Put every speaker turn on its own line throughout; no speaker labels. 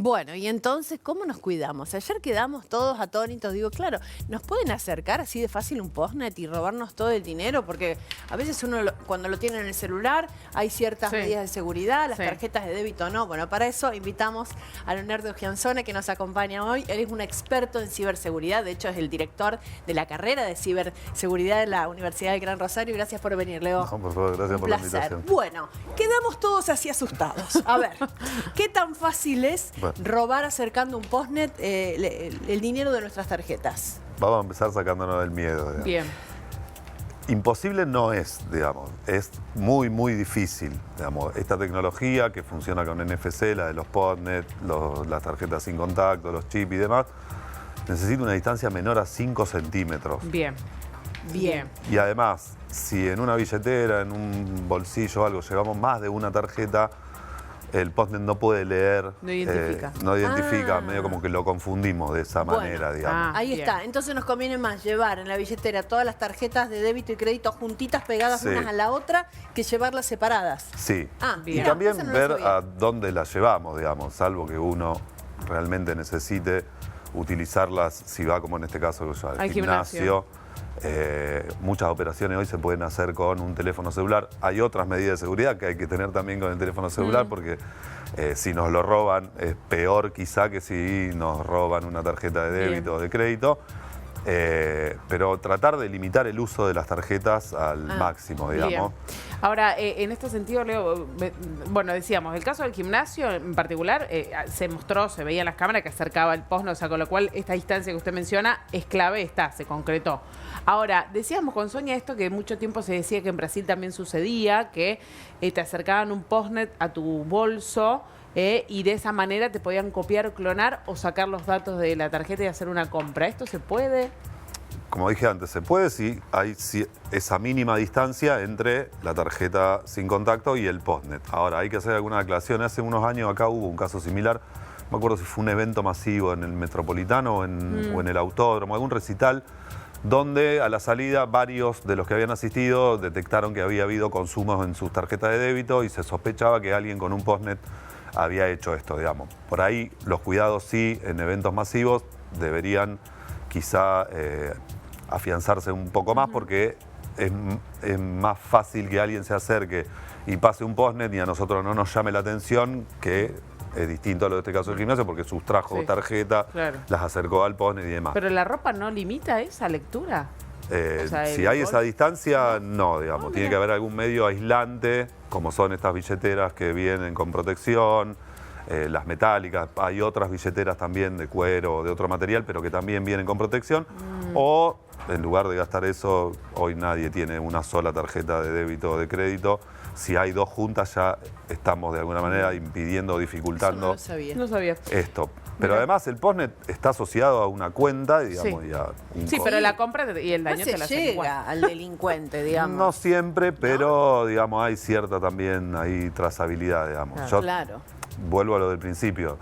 Bueno, y entonces, ¿cómo nos cuidamos? Ayer quedamos todos atónitos. Digo, claro, ¿nos pueden acercar así de fácil un postnet y robarnos todo el dinero? Porque a veces uno, cuando lo tiene en el celular, hay ciertas medidas de seguridad, las tarjetas de débito no. Bueno, para eso invitamos a Leonardo Gianzone, que nos acompaña hoy. Él es un experto en ciberseguridad. De hecho, es el director de la carrera de ciberseguridad de la Universidad del Gran Rosario. Gracias por venir, Leo.
No, por favor, gracias por la invitación.
Bueno, quedamos todos así asustados. A ver, ¿qué tan fácil es robar acercando un postnet el dinero de nuestras tarjetas?
Vamos a empezar sacándonos del miedo. Digamos.
Bien.
Imposible no es, digamos. Es muy, muy difícil. Digamos. Esta tecnología que funciona con NFC, la de los postnet, las tarjetas sin contacto, los chips y demás, necesita una distancia menor a 5 centímetros.
Bien. Bien.
Y además, si en una billetera, en un bolsillo o algo, llevamos más de una tarjeta, el postnet no puede leer.
No identifica.
No identifica, medio como que lo confundimos de esa manera, digamos.
Ahí está. Entonces nos conviene más llevar en la billetera todas las tarjetas de débito y crédito juntitas, pegadas unas a la otra, que llevarlas separadas.
Sí.
Bien.
Y también ver a dónde las llevamos, digamos, salvo que uno realmente necesite utilizarlas, si va como en este caso al gimnasio. Muchas operaciones hoy se pueden hacer con un teléfono celular. Hay otras medidas de seguridad que hay que tener también con el teléfono celular porque si nos lo roban es peor quizá que si nos roban una tarjeta de débito o de crédito. Pero tratar de limitar el uso de las tarjetas al máximo, digamos.
Ahora, en este sentido, Leo, bueno, decíamos, el caso del gimnasio en particular, se mostró, se veía en las cámaras que acercaba el postnet, o sea, con lo cual esta distancia que usted menciona es clave, se concretó. Ahora, decíamos con Sonia esto que mucho tiempo se decía que en Brasil también sucedía, que te acercaban un postnet a tu bolso, y de esa manera te podían copiar o clonar o sacar los datos de la tarjeta y hacer una compra. ¿Esto se puede?
Como dije antes, se puede si hay esa mínima distancia entre la tarjeta sin contacto y el postnet. Ahora, hay que hacer alguna aclaración. Hace unos años acá hubo un caso similar. No me acuerdo si fue un evento masivo en el Metropolitano o en el Autódromo, algún recital, donde a la salida varios de los que habían asistido detectaron que había habido consumos en sus tarjetas de débito y se sospechaba que alguien con un postnet había hecho esto, digamos. Por ahí los cuidados sí, en eventos masivos, deberían quizá afianzarse un poco más porque es más fácil que alguien se acerque y pase un postnet y a nosotros no nos llame la atención, que es distinto a lo de este caso del gimnasio porque sustrajo tarjeta, las acercó al postnet y demás.
¿Pero la ropa no limita esa lectura?
O sea, si hay esa distancia, no, digamos. Tiene que haber algún medio aislante, como son estas billeteras que vienen con protección, las metálicas. Hay otras billeteras también de cuero o de otro material, pero que también vienen con protección. O, en lugar de gastar eso, hoy nadie tiene una sola tarjeta de débito o de crédito. Si hay dos juntas, ya estamos de alguna manera impidiendo o dificultando esto. Pero además el postnet está asociado a una cuenta, digamos, y a un
pero la compra y el daño te la hace igual.
Al delincuente, digamos.
No siempre, pero digamos hay cierta también trazabilidad, digamos. Yo vuelvo a lo del principio.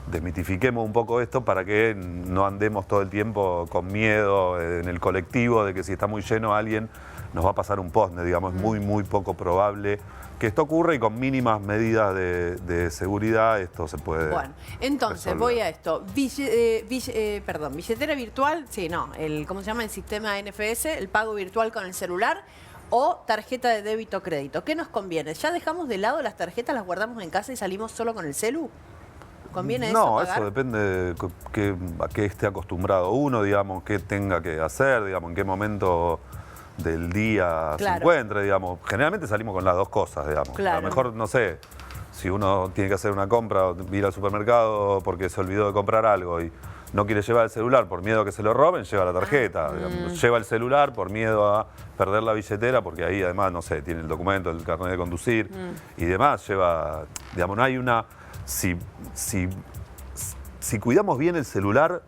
Desmitifiquemos un poco esto para que no andemos todo el tiempo con miedo en el colectivo de que si está muy lleno alguien nos va a pasar un postnet, digamos. Es muy, muy poco probable que esto ocurra y con mínimas medidas de seguridad esto se puede
entonces resolver. Voy a esto. Billetera virtual, ¿cómo se llama? El sistema NFS, el pago virtual con el celular o tarjeta de débito crédito. ¿Qué nos conviene? ¿Ya dejamos de lado las tarjetas, las guardamos en casa y salimos solo con el celu? ¿Conviene eso pagar?
Eso depende de a qué esté acostumbrado uno, digamos, qué tenga que hacer, digamos, en qué momento del día se encuentre, digamos. Generalmente salimos con las dos cosas, digamos. A lo mejor, no sé, si uno tiene que hacer una compra o ir al supermercado porque se olvidó de comprar algo y no quiere llevar el celular por miedo a que se lo roben, lleva la tarjeta. Lleva el celular por miedo a perder la billetera porque ahí además, no sé, tiene el documento, el carnet de conducir y demás. Lleva, digamos, no hay una... Si cuidamos bien el celular,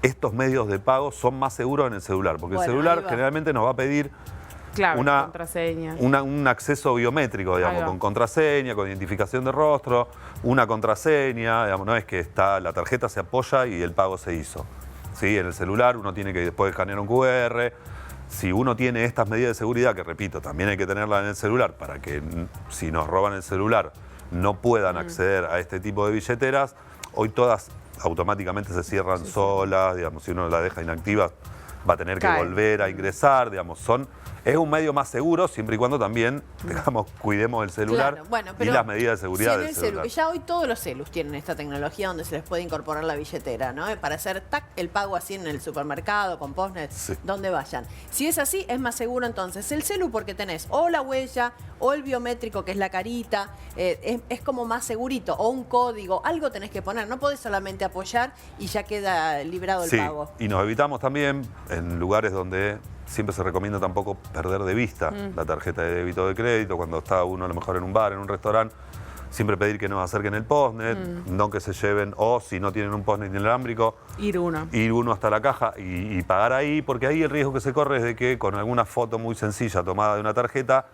estos medios de pago son más seguros en el celular, porque el celular generalmente nos va a pedir un acceso biométrico, digamos, con contraseña, con identificación de rostro, una contraseña, digamos, no es que la tarjeta se apoya y el pago se hizo. ¿Sí? En el celular uno tiene que después escanear un QR. Si uno tiene estas medidas de seguridad, que repito, también hay que tenerlas en el celular para que si nos roban el celular no puedan acceder a este tipo de billeteras, Hoy todas automáticamente se cierran solas, digamos, si uno la deja inactiva va a tener que
Cae.
volver a ingresar, digamos, es un medio más seguro siempre y cuando también, digamos, cuidemos el celular
Claro, bueno,
y
pero
las medidas de seguridad
si en
del
el
celular.
que ya hoy todos los celus tienen esta tecnología donde se les puede incorporar la billetera, ¿no? Para hacer el pago así en el supermercado, con postnet,
Sí.
donde vayan. Si es así, es más seguro entonces el celu porque tenés o la huella o el biométrico, que es la carita, es como más segurito, o un código, algo tenés que poner, no podés solamente apoyar y ya queda librado el
Sí,
pago.
y nos evitamos también en lugares donde siempre se recomienda tampoco perder de vista la tarjeta de débito o de crédito, cuando está uno a lo mejor en un bar, en un restaurante, siempre pedir que nos acerquen el postnet, no que se lleven, o si no tienen un postnet inalámbrico,
Ir uno
hasta la caja y pagar ahí, porque ahí el riesgo que se corre es de que con alguna foto muy sencilla tomada de una tarjeta,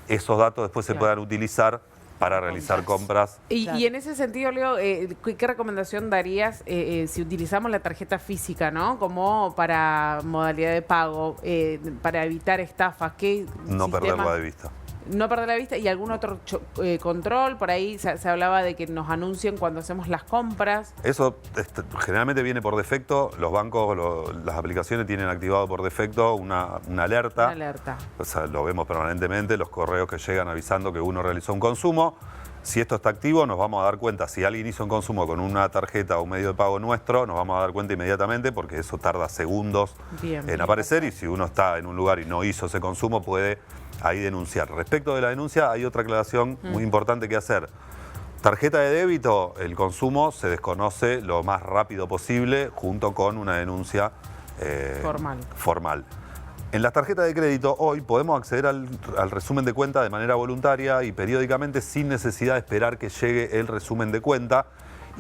esos datos después se
Claro.
puedan utilizar para realizar compras.
Y en ese sentido, Leo, ¿qué recomendación darías si utilizamos la tarjeta física, ¿no? Como para modalidad de pago, para evitar estafas? ¿Qué
No
sistema?
perderla de vista.
No perder la vista y algún otro control. Por ahí se hablaba de que nos anuncien cuando hacemos las compras.
Eso generalmente viene por defecto. Los bancos, las aplicaciones tienen activado por defecto una alerta.
Una alerta.
O sea, lo vemos permanentemente, los correos que llegan avisando que uno realizó un consumo. Si esto está activo, nos vamos a dar cuenta. Si alguien hizo un consumo con una tarjeta o un medio de pago nuestro, nos vamos a dar cuenta inmediatamente porque eso tarda segundos en aparecer. Y si uno está en un lugar y no hizo ese consumo, puede ahí denunciar. Respecto de la denuncia, hay otra aclaración muy importante que hacer. Tarjeta de débito, el consumo se desconoce lo más rápido posible junto con una denuncia formal. En las tarjetas de crédito hoy podemos acceder al resumen de cuenta de manera voluntaria y periódicamente sin necesidad de esperar que llegue el resumen de cuenta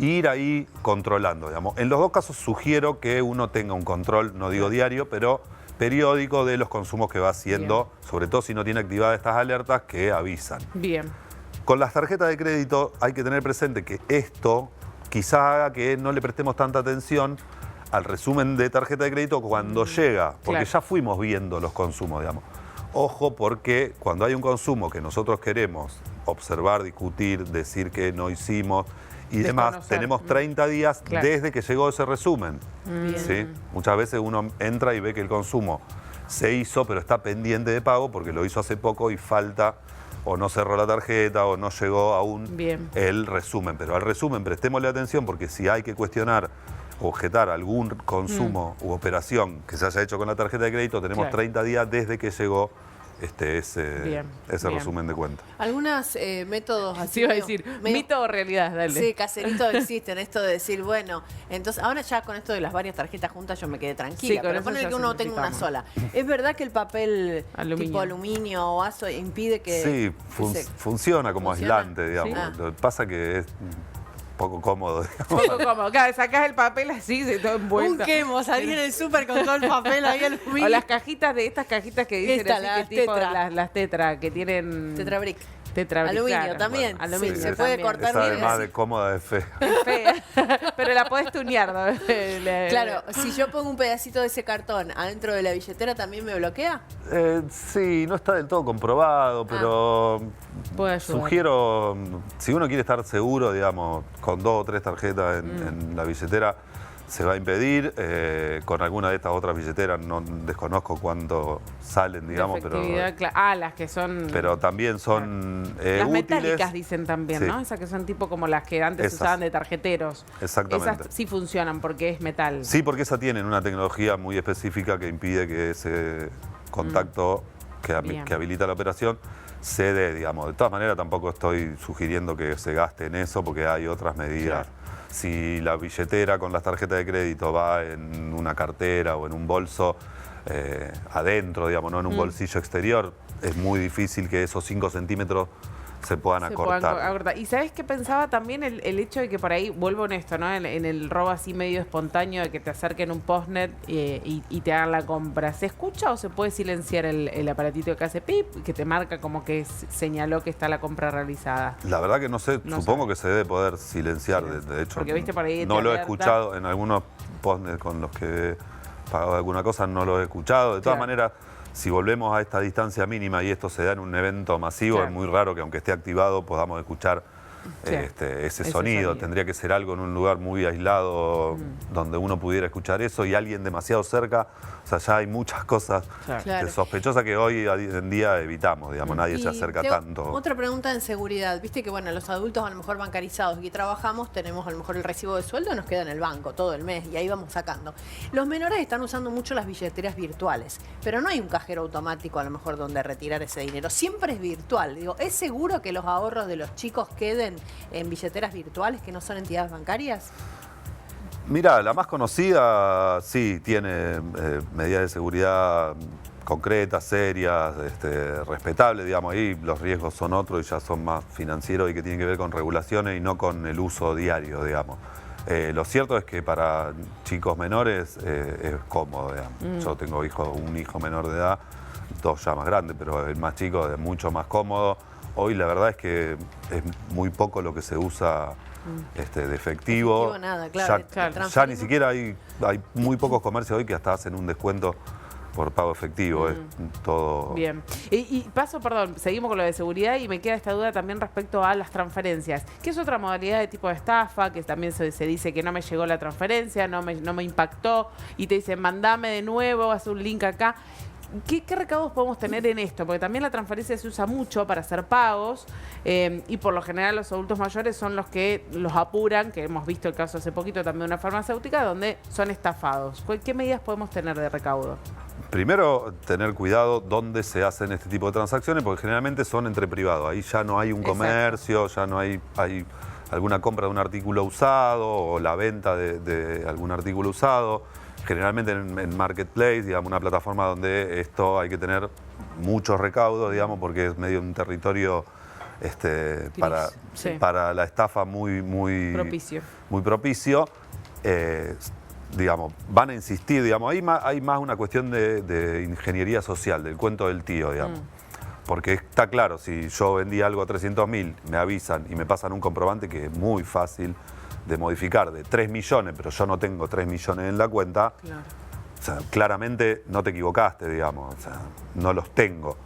e ir ahí controlando, digamos. En los dos casos sugiero que uno tenga un control, no digo diario, pero periódico de los consumos que va haciendo, sobre todo si no tiene activadas estas alertas que avisan.
Bien.
Con las tarjetas de crédito hay que tener presente que esto quizá haga que no le prestemos tanta atención al resumen de tarjeta de crédito cuando llega, porque
Claro.
ya fuimos viendo los consumos, digamos. Ojo, porque cuando hay un consumo que nosotros queremos observar, discutir, decir que no hicimos y demás,
Desconocer.
tenemos 30 días
Claro.
desde que llegó ese resumen. ¿Sí? Muchas veces uno entra y ve que el consumo se hizo, pero está pendiente de pago porque lo hizo hace poco y falta o no cerró la tarjeta o no llegó aún
Bien.
el resumen. Pero al resumen prestémosle atención porque si hay que cuestionar o objetar algún consumo u operación que se haya hecho con la tarjeta de crédito, tenemos
Claro.
30 días desde que llegó ese
Bien.
resumen de cuenta.
Algunos métodos así.
Sí, iba a
medio-
decir,
medio-
mito o realidad, dale.
Sí, caseritos existen, esto de decir, bueno, entonces ahora ya con esto de las varias tarjetas juntas yo me quedé
Sí,
tranquila,
con
pero
eso
poner
ya
que uno tenga una sola. ¿Es verdad que el papel
Aluminio.
tipo aluminio o azo impide que...
Sí,
que se-
funciona como
¿Funciona?
aislante, digamos.
Sí. Ah.
Lo que pasa que es un poco cómodo, digamos.
Poco cómodo. Claro, sacás el papel así, de todo
Un
envuelto.
quemo, salí en el súper con todo el papel ahí aluminio.
O las cajitas de estas cajitas que dicen
Esta,
así,
las
que tipo
tetra.
las tetra que tienen
Tetrabric.
Tetrabric,
Aluminio
claro.
también.
Bueno,
Sí,
aluminio
se puede
también.
cortar
Esa
bien.
además de cómoda de fe.
Es fea, pero la podés tunear, ¿no?
Claro, si yo pongo un pedacito de ese cartón adentro de la billetera, ¿también me bloquea?
Sí, no está del todo comprobado, pero
Puede ayudar.
sugiero, si uno quiere estar seguro, digamos, con 2 o 3 tarjetas en la billetera, se va a impedir. Con alguna de estas otras billeteras, no desconozco cuánto salen, digamos,
Las que son...
pero también son
las
útiles.
metálicas dicen también,
Sí.
¿no? Esas que son tipo como las que antes se
Esas.
usaban de tarjeteros.
Exactamente.
Esas sí funcionan porque es metal.
Sí, porque esa tienen una tecnología muy específica que impide que ese contacto
Bien.
que habilita la operación se dé, digamos. De todas maneras, tampoco estoy sugiriendo que se gaste en eso porque hay otras medidas.
Claro.
Si la billetera con las tarjetas de crédito va en una cartera o en un bolso adentro, digamos, no en un bolsillo exterior, es muy difícil que esos 5 centímetros se puedan
Se
acortar.
puedan acortar. Y ¿sabes qué pensaba también? El hecho de que por ahí, vuelvo en esto, ¿no? En el robo así medio espontáneo de que te acerquen un postnet y te hagan la compra. ¿Se escucha o se puede silenciar el aparatito que hace pip y que te marca como que señaló que está la compra realizada?
La verdad que no sé,
No
supongo
sabe.
que se debe poder silenciar, de hecho.
Porque, viste, por ahí
no
te
lo he
alerta.
escuchado en algunos postnets con los que he pagado alguna cosa, no lo he escuchado. De todas
Claro.
maneras, si volvemos a esta distancia mínima y esto se da en un evento masivo,
Claro.
es muy raro que aunque esté activado podamos escuchar
Sí.
ese sonido. Tendría que ser algo en un lugar muy aislado donde uno pudiera escuchar eso y alguien demasiado cerca. O sea, ya hay muchas cosas
Claro.
sospechosas que hoy en día evitamos, digamos, nadie se
Y
acerca
tengo
tanto.
Otra pregunta en seguridad. Viste que, bueno, los adultos a lo mejor bancarizados y trabajamos, tenemos a lo mejor el recibo de sueldo, nos queda en el banco todo el mes y ahí vamos sacando. Los menores están usando mucho las billeteras virtuales, pero no hay un cajero automático a lo mejor donde retirar ese dinero. Siempre es virtual. Digo, ¿es seguro que los ahorros de los chicos queden en billeteras virtuales que no son entidades bancarias?
Mira, la más conocida sí tiene medidas de seguridad concretas, serias, respetables, digamos, ahí los riesgos son otros y ya son más financieros y que tienen que ver con regulaciones y no con el uso diario, digamos. Lo cierto es que para chicos menores es cómodo, digamos. Yo tengo un hijo menor de edad, dos ya más grandes, pero el más chico es mucho más cómodo. Hoy la verdad es que es muy poco lo que se usa de efectivo.
Efectivo nada, claro,
Ya ni siquiera hay muy pocos comercios hoy que hasta hacen un descuento por pago efectivo. Es todo.
Bien. Y paso, perdón, seguimos con lo de seguridad y me queda esta duda también respecto a las transferencias, que es otra modalidad de tipo de estafa, que también se dice que no me llegó la transferencia, no me impactó, y te dicen, mandame de nuevo, haz un link acá. ¿Qué recaudos podemos tener en esto? Porque también la transferencia se usa mucho para hacer pagos y por lo general los adultos mayores son los que los apuran, que hemos visto el caso hace poquito también de una farmacéutica, donde son estafados. ¿Qué medidas podemos tener de recaudo?
Primero, tener cuidado dónde se hacen este tipo de transacciones, porque generalmente son entre privados. Ahí ya no hay un comercio, ya no hay alguna compra de un artículo usado o la venta de algún artículo usado. Generalmente en Marketplace, digamos, una plataforma donde esto hay que tener muchos recaudos, digamos, porque es medio un territorio para la estafa muy
Propicio.
Muy propicio. Digamos, van a insistir, digamos, hay más una cuestión de ingeniería social, del cuento del tío, digamos. Porque está claro, si yo vendí algo a 300.000, me avisan y me pasan un comprobante que es muy fácil de modificar, de 3 millones, pero yo no tengo 3 millones en la cuenta,
Claro.
o sea, claramente no te equivocaste, digamos, o sea, no los tengo.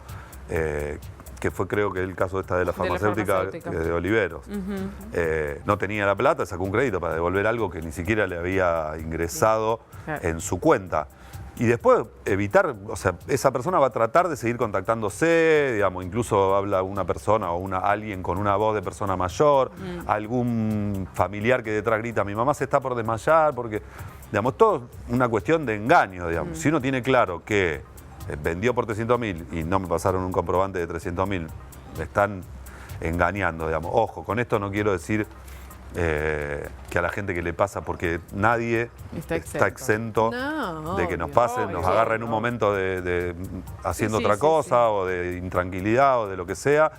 Que fue creo que el caso de la farmacéutica de Oliveros. No tenía la plata, sacó un crédito para devolver algo que ni siquiera le había ingresado en su cuenta. Y después evitar, o sea, esa persona va a tratar de seguir contactándose, digamos, incluso habla una persona o alguien con una voz de persona mayor, algún familiar que detrás grita, mi mamá se está por desmayar, porque, digamos, todo es una cuestión de engaño, digamos. Si uno tiene claro que vendió por 300.000 y no me pasaron un comprobante de 300.000, me están engañando, digamos. Ojo, con esto no quiero decir que a la gente que le pasa, porque nadie está exento de que nos pase, nos agarra en un momento de haciendo otra cosa o de intranquilidad o de lo que sea.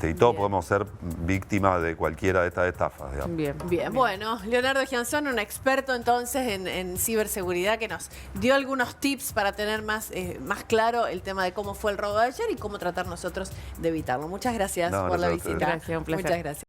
Y todos podemos ser víctimas de cualquiera de estas estafas, digamos.
Bien. Bueno, Leonardo Gianzón, un experto entonces en ciberseguridad, que nos dio algunos tips para tener más claro el tema de cómo fue el robo de ayer y cómo tratar nosotros de evitarlo. Muchas gracias por la visita.
Gracias, un placer.
Muchas gracias.